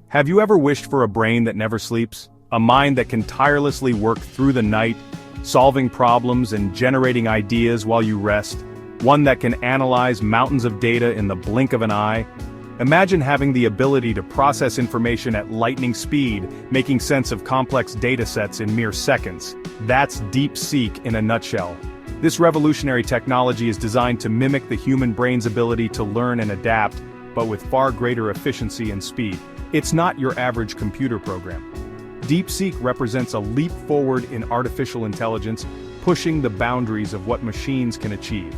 Have you ever wished for a brain that never sleeps? A mind that can tirelessly work through the night, solving problems and generating ideas while you rest? One that can analyze mountains of data in the blink of an eye? Imagine having the ability to process information at lightning speed, making sense of complex datasets in mere seconds. That's DeepSeek in a nutshell. This revolutionary technology is designed to mimic the human brain's ability to learn and adapt, but with far greater efficiency and speed. It's not your average computer program. DeepSeek represents a leap forward in artificial intelligence, pushing the boundaries of what machines can achieve.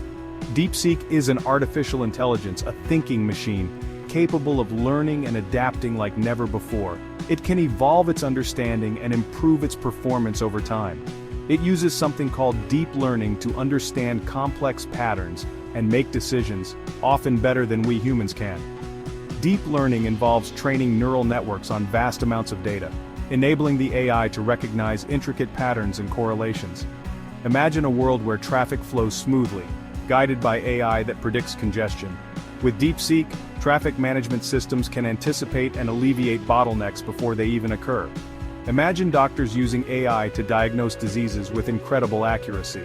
DeepSeek is an artificial intelligence, a thinking machine, capable of learning and adapting like never before. It can evolve its understanding and improve its performance over time. It uses something called deep learning to understand complex patterns and make decisions, often better than we humans can. Deep learning involves training neural networks on vast amounts of data, enabling the AI to recognize intricate patterns and correlations. Imagine a world where traffic flows smoothly, guided by AI that predicts congestion. With DeepSeek, traffic management systems can anticipate and alleviate bottlenecks before they even occur. Imagine doctors using AI to diagnose diseases with incredible accuracy.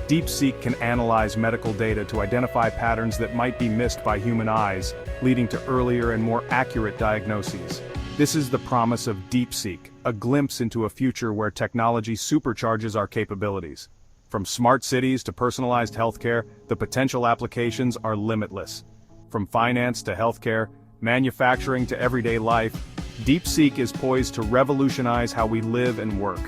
DeepSeek can analyze medical data to identify patterns that might be missed by human eyes, leading to earlier and more accurate diagnoses. This is the promise of DeepSeek, a glimpse into a future where technology supercharges our capabilities. From smart cities to personalized healthcare, the potential applications are limitless. From finance to healthcare, manufacturing to everyday life, DeepSeek is poised to revolutionize how we live and work.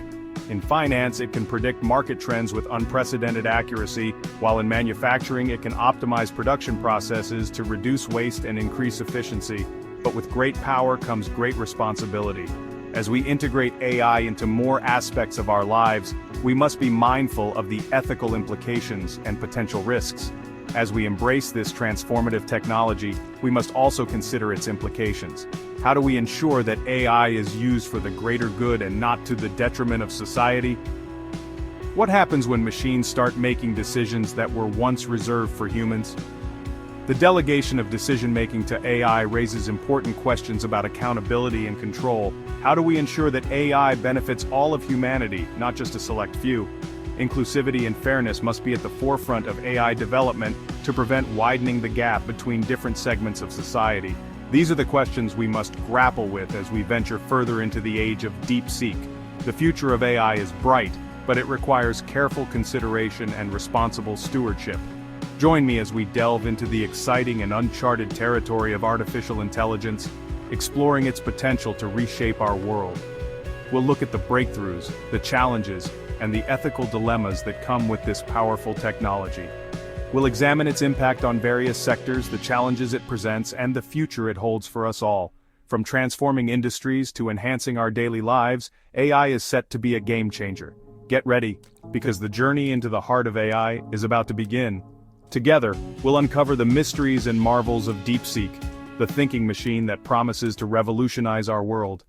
In finance, it can predict market trends with unprecedented accuracy, while in manufacturing it can optimize production processes to reduce waste and increase efficiency. But with great power comes great responsibility. As we integrate AI into more aspects of our lives, we must be mindful of the ethical implications and potential risks. As we embrace this transformative technology, we must also consider its implications. How do we ensure that AI is used for the greater good and not to the detriment of society? What happens when machines start making decisions that were once reserved for humans? The delegation of decision-making to AI raises important questions about accountability and control. How do we ensure that AI benefits all of humanity, not just a select few? Inclusivity and fairness must be at the forefront of AI development to prevent widening the gap between different segments of society. These are the questions we must grapple with as we venture further into the age of DeepSeek. The future of AI is bright, but it requires careful consideration and responsible stewardship. Join me as we delve into the exciting and uncharted territory of artificial intelligence, exploring its potential to reshape our world. We'll look at the breakthroughs, the challenges, and the ethical dilemmas that come with this powerful technology. We'll examine its impact on various sectors, the challenges it presents, and the future it holds for us all. From transforming industries to enhancing our daily lives, AI is set to be a game changer. Get ready, because the journey into the heart of AI is about to begin. Together, we'll uncover the mysteries and marvels of DeepSeek, the thinking machine that promises to revolutionize our world.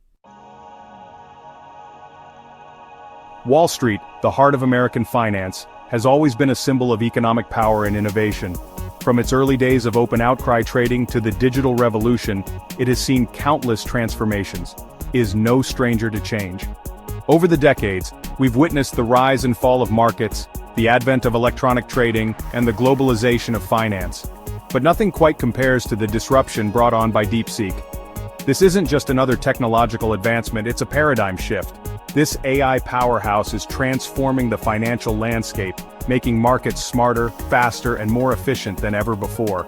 Wall Street, the heart of American finance, has always been a symbol of economic power and innovation. From its early days of open outcry trading to the digital revolution, it has seen countless transformations, is no stranger to change. Over the decades, we've witnessed the rise and fall of markets, the advent of electronic trading, and the globalization of finance. But nothing quite compares to the disruption brought on by DeepSeek. This isn't just another technological advancement, it's a paradigm shift. This AI powerhouse is transforming the financial landscape, making markets smarter, faster, and more efficient than ever before.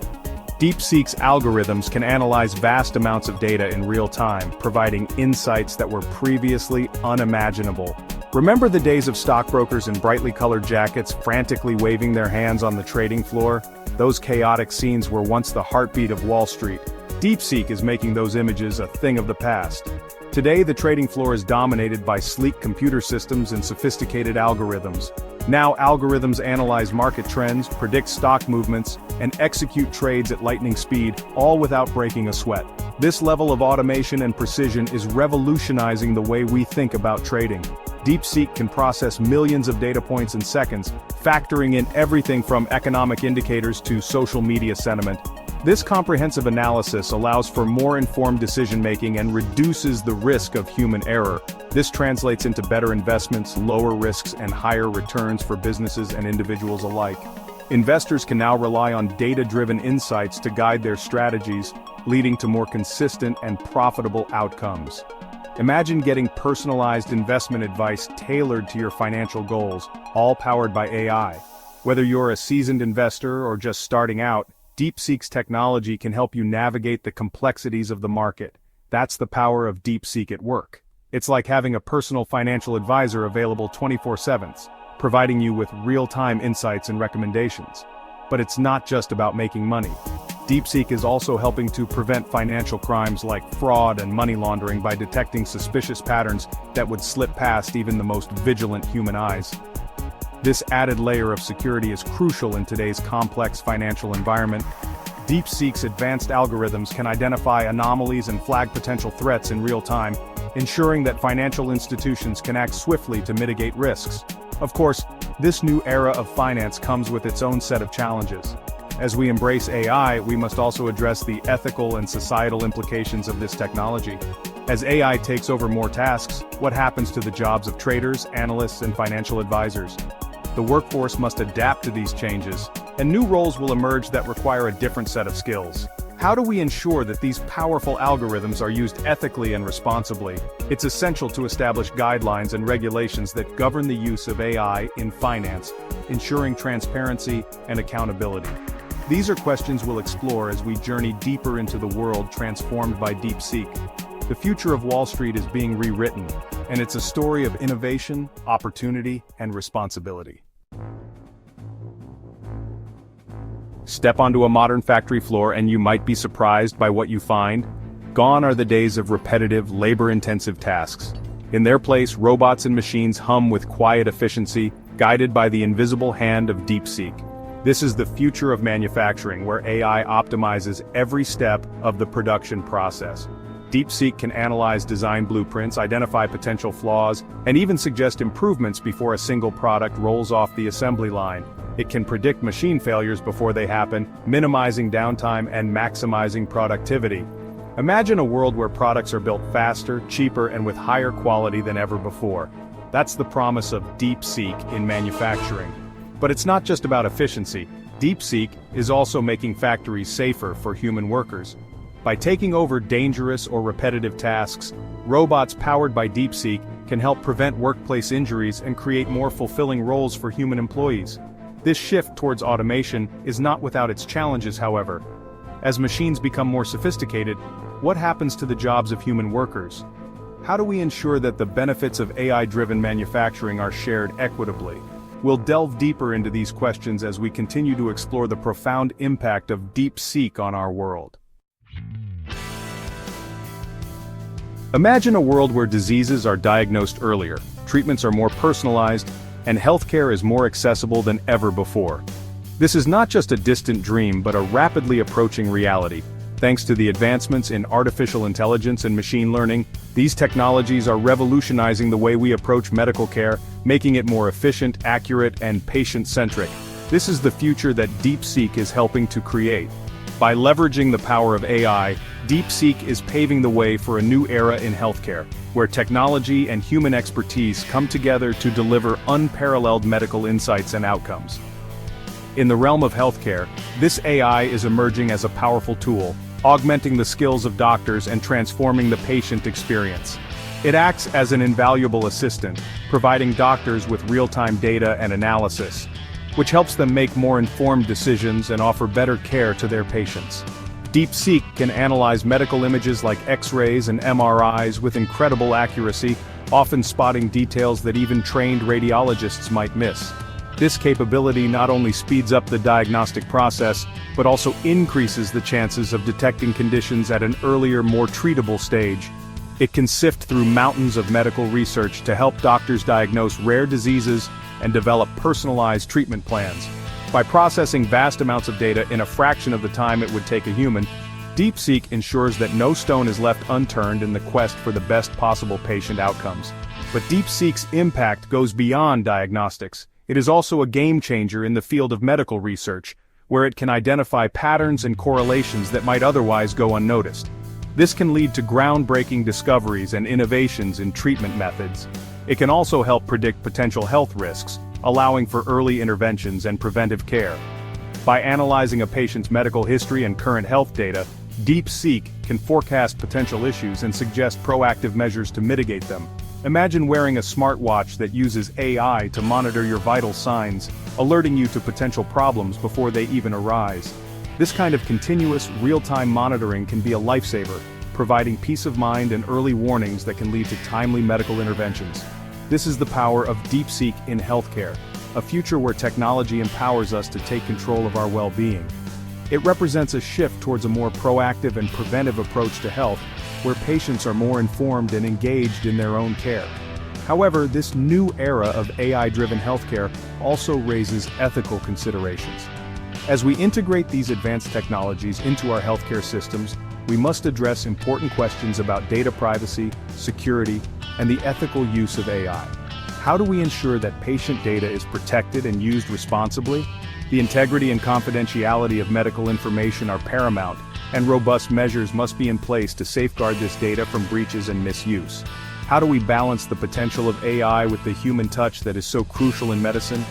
DeepSeek's algorithms can analyze vast amounts of data in real time, providing insights that were previously unimaginable. Remember the days of stockbrokers in brightly colored jackets frantically waving their hands on the trading floor? Those chaotic scenes were once the heartbeat of Wall Street. DeepSeek is making those images a thing of the past. Today, the trading floor is dominated by sleek computer systems and sophisticated algorithms. Now, algorithms analyze market trends, predict stock movements, and execute trades at lightning speed, all without breaking a sweat. This level of automation and precision is revolutionizing the way we think about trading. DeepSeek can process millions of data points in seconds, factoring in everything from economic indicators to social media sentiment. This comprehensive analysis allows for more informed decision-making and reduces the risk of human error. This translates into better investments, lower risks, and higher returns for businesses and individuals alike. Investors can now rely on data-driven insights to guide their strategies, leading to more consistent and profitable outcomes. Imagine getting personalized investment advice tailored to your financial goals, all powered by AI. Whether you're a seasoned investor or just starting out, DeepSeek's technology can help you navigate the complexities of the market. That's the power of DeepSeek at work. It's like having a personal financial advisor available 24/7, providing you with real-time insights and recommendations. But it's not just about making money. DeepSeek is also helping to prevent financial crimes like fraud and money laundering by detecting suspicious patterns that would slip past even the most vigilant human eyes. This added layer of security is crucial in today's complex financial environment. DeepSeek's advanced algorithms can identify anomalies and flag potential threats in real time, ensuring that financial institutions can act swiftly to mitigate risks. Of course, this new era of finance comes with its own set of challenges. As we embrace AI, we must also address the ethical and societal implications of this technology. As AI takes over more tasks, what happens to the jobs of traders, analysts, and financial advisors? The workforce must adapt to these changes, and new roles will emerge that require a different set of skills. How do we ensure that these powerful algorithms are used ethically and responsibly? It's essential to establish guidelines and regulations that govern the use of AI in finance, ensuring transparency and accountability. These are questions we'll explore as we journey deeper into the world transformed by DeepSeek. The future of Wall Street is being rewritten, and it's a story of innovation, opportunity, and responsibility. Step onto a modern factory floor and you might be surprised by what you find. Gone are the days of repetitive, labor-intensive tasks. In their place, robots and machines hum with quiet efficiency, guided by the invisible hand of DeepSeek. This is the future of manufacturing, where AI optimizes every step of the production process. DeepSeek can analyze design blueprints, identify potential flaws, and even suggest improvements before a single product rolls off the assembly line. It can predict machine failures before they happen, minimizing downtime and maximizing productivity. Imagine a world where products are built faster, cheaper, and with higher quality than ever before. That's the promise of DeepSeek in manufacturing. But it's not just about efficiency. DeepSeek is also making factories safer for human workers. By taking over dangerous or repetitive tasks, robots powered by DeepSeek can help prevent workplace injuries and create more fulfilling roles for human employees. This shift towards automation is not without its challenges, however. As machines become more sophisticated, what happens to the jobs of human workers? How do we ensure that the benefits of AI-driven manufacturing are shared equitably? We'll delve deeper into these questions as we continue to explore the profound impact of DeepSeek on our world. Imagine a world where diseases are diagnosed earlier, treatments are more personalized, and healthcare is more accessible than ever before. This is not just a distant dream but a rapidly approaching reality. Thanks to the advancements in artificial intelligence and machine learning, these technologies are revolutionizing the way we approach medical care, making it more efficient, accurate, and patient-centric. This is the future that DeepSeek is helping to create. By leveraging the power of AI, DeepSeek is paving the way for a new era in healthcare, where technology and human expertise come together to deliver unparalleled medical insights and outcomes. In the realm of healthcare, this AI is emerging as a powerful tool, augmenting the skills of doctors and transforming the patient experience. It acts as an invaluable assistant, providing doctors with real-time data and analysis, which helps them make more informed decisions and offer better care to their patients. DeepSeek can analyze medical images like X-rays and MRIs with incredible accuracy, often spotting details that even trained radiologists might miss. This capability not only speeds up the diagnostic process, but also increases the chances of detecting conditions at an earlier, more treatable stage. It can sift through mountains of medical research to help doctors diagnose rare diseases and develop personalized treatment plans. By processing vast amounts of data in a fraction of the time it would take a human, DeepSeek ensures that no stone is left unturned in the quest for the best possible patient outcomes. But DeepSeek's impact goes beyond diagnostics. It is also a game changer in the field of medical research. where it can identify patterns and correlations that might otherwise go unnoticed. This can lead to groundbreaking discoveries and innovations in treatment methods. It can also help predict potential health risks, allowing for early interventions and preventive care. By analyzing a patient's medical history and current health data, DeepSeek can forecast potential issues and suggest proactive measures to mitigate them. Imagine wearing a smartwatch that uses AI to monitor your vital signs, alerting you to potential problems before they even arise. This kind of continuous, real-time monitoring can be a lifesaver, providing peace of mind and early warnings that can lead to timely medical interventions. This is the power of DeepSeek in healthcare, a future where technology empowers us to take control of our well-being. It represents a shift towards a more proactive and preventive approach to health, where patients are more informed and engaged in their own care. However, this new era of AI-driven healthcare also raises ethical considerations. As we integrate these advanced technologies into our healthcare systems, we must address important questions about data privacy, security, and the ethical use of AI. How do we ensure that patient data is protected and used responsibly? The integrity and confidentiality of medical information are paramount, and robust measures must be in place to safeguard this data from breaches and misuse. How do we balance the potential of AI with the human touch that is so crucial in medicine?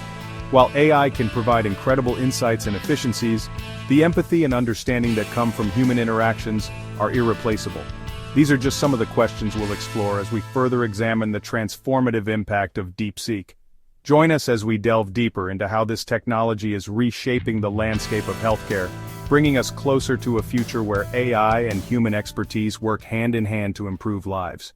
While AI can provide incredible insights and efficiencies, the empathy and understanding that come from human interactions are irreplaceable. These are just some of the questions we'll explore as we further examine the transformative impact of DeepSeek. Join us as we delve deeper into how this technology is reshaping the landscape of healthcare, bringing us closer to a future where AI and human expertise work hand in hand to improve lives.